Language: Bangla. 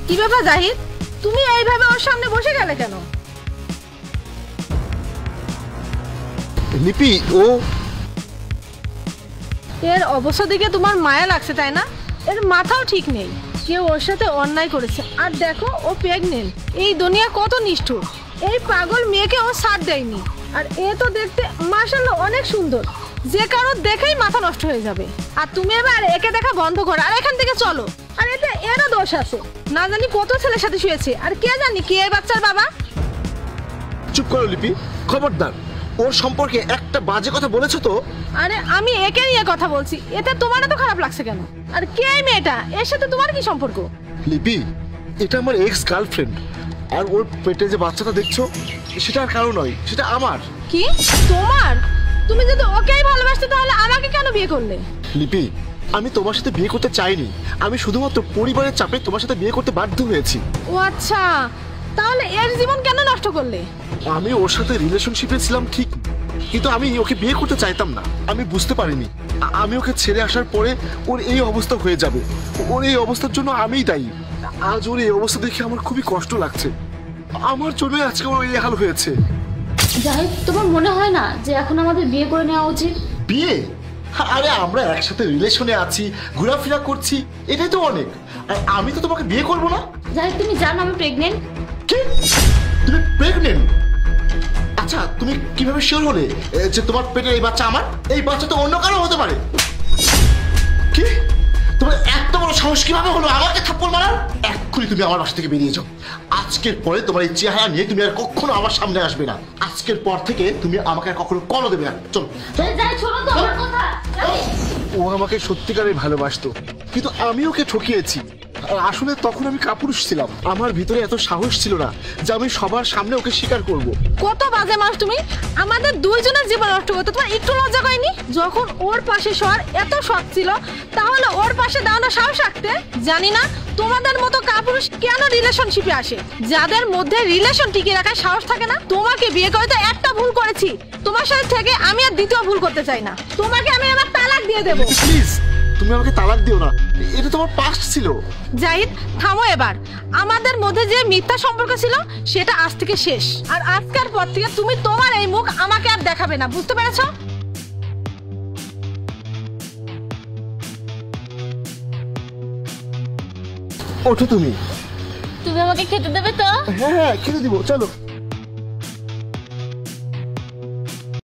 কি ব্যাপার জাহিদ, তুমি এইভাবে ওর সামনে বসে গেলে কেন? লিপি, ও এর অবস্থা দেখে তোমার মায়া লাগছে তাই না? এর মাথাও ঠিক নেই, কেউ ওর সাথে অন্যায় করেছে। আর দেখো ও প্রেগনেন্ট। এই দুনিয়া কত নিষ্ঠুর, এই পাগল মেয়েকে ও ছাড় দেয়নি। আর এ তো দেখতে মাশাআল্লাহ অনেক সুন্দর, যে কারোর দেখেই মাথা নষ্ট হয়ে যাবে। আর তুমি এবার একে দেখা বন্ধ করো আর এখান থেকে চলো। আর এতে এরও দোষ আছে, না জানি কত ছেলের সাথে শুয়েছে, আর কে জানি কে এই বাচ্চার বাবা। চুপ করো লিপি, খবরদার ওর সম্পর্কে একটা বাজে কথা বলেছো তো? আরে আমি একে নিয়ে কথা বলছি, এতে তোমার এত খারাপ লাগছে কেন? আর কে এই মেয়েটা, এর সাথে তোমার কি সম্পর্ক? লিপি, এটা আমার এক্স গার্লফ্রেন্ড। আর ওর পেটে যে বাচ্চাটা দেখছো, সেটা আর কারো নয়, সেটা আমার। কি তোমার? তুমি যদি ওকেই ভালোবাসতে তাহলে আমাকে কেন বিয়ে করলে? লিপি, আমি তোমার সাথে বিয়ে করতে চাইনি, আমি শুধুমাত্র পরিবারের চাপে তোমার সাথে বিয়ে করতে বাধ্য হয়েছি। ও আচ্ছা, তাহলে এর জীবন কেন নষ্ট করলে? আমি ওর সাথে রিলেশনশিপে ছিলাম ঠিক, কিন্তু আমি ওকে বিয়ে করতে চাইতাম না। আমি বুঝতে পারিনি আমি ওকে ছেড়ে আসার পরে ওর এই অবস্থা হয়ে যাবে। ওর এই অবস্থার জন্য আমিই দায়ী। আজ ওর এই অবস্থা দেখে আমার খুবই কষ্ট লাগছে। আমার জন্য আজকে ওর এই হাল হয়েছে। জাহিদ, তোমার মনে হয় না যে এখন আমাদের বিয়ে করে নেওয়া উচিত? বিয়ে? আরে আমরা একসাথে রিলেশনে আছি, ঘোরাফেরা করছি, এটাই তো অনেক। আর আমি তো তোমাকে বিয়ে করবো না। জাহিদ, তুমি জানো আমি প্রেগনেন্ট। কি? তুমি প্রেগনেন্ট? আচ্ছা, তুমি কিভাবে শিওর হলে যে তোমার পেটে এই বাচ্চা আমার? এই বাচ্চা তো অন্য কারো হতে পারে। কি? তোমার এত বড় সাহস কিভাবে হলো আমাকে থাপ্পড় মারার? এক্ষুনি তুমি আমার বাসা থেকে বেরিয়ে যাও। আজকের পরে তোমার এই চেহারা নিয়ে তুমি আর কখনো আমার সামনে আসবে না। আজকের পর থেকে তুমি আমাকে আর কখনো কলও দেবে না। চলো। জাহিদ, শোনো তো আমার কথা। ও আমাকে সত্যিকারের ভালোবাসতো, কিন্তু আমি ওকে ঠকিয়েছি। আর আসলে তখন আমি কাপুরুষ ছিলাম, আমার ভিতরে এত সাহস ছিল না যে আমি সবার সামনে ওকে স্বীকার করব। কত বাজে মানুষ তুমি, আমাদের দুইজনের জীবন নষ্ট করতে তোমার একটু লজ্জা হয়নি? যখন ওর পাশে শোয়ার এত শখ ছিল, তাহলে ওর পাশে দাঁড়ানো সাহস রাখতে। জানি না তোমাদের মতো কাপুরুষ কেন রিলেশনশিপে আসে, যাদের মধ্যে রিলেশন টিকিয়ে রাখার সাহস থাকে না। তোমাকে বিয়ে করে তো একটা ভুল করেছি, তোমার সাথে থেকে আমি আর দ্বিতীয় ভুল করতে চাই না। তোমাকে আমি আমার তালাক দিয়ে দেবো। প্লিজ, তুমি আমাকে তালাক দিও না, এটা তোমার পাস্ট ছিল। জাহিদ, থামো এবার। আমাদের মধ্যে যে মিথ্যা সম্পর্ক ছিল সেটা আজ থেকে শেষ। আর আজকের পর থেকে তুমি তোমার এই মুখ আমাকে আর দেখাবে না, বুঝতে পেরেছো? ওঠো তুমি। তুমি আমাকে খেতে দেবে তো? হ্যাঁ হ্যাঁ, খেতে দিব, চলো।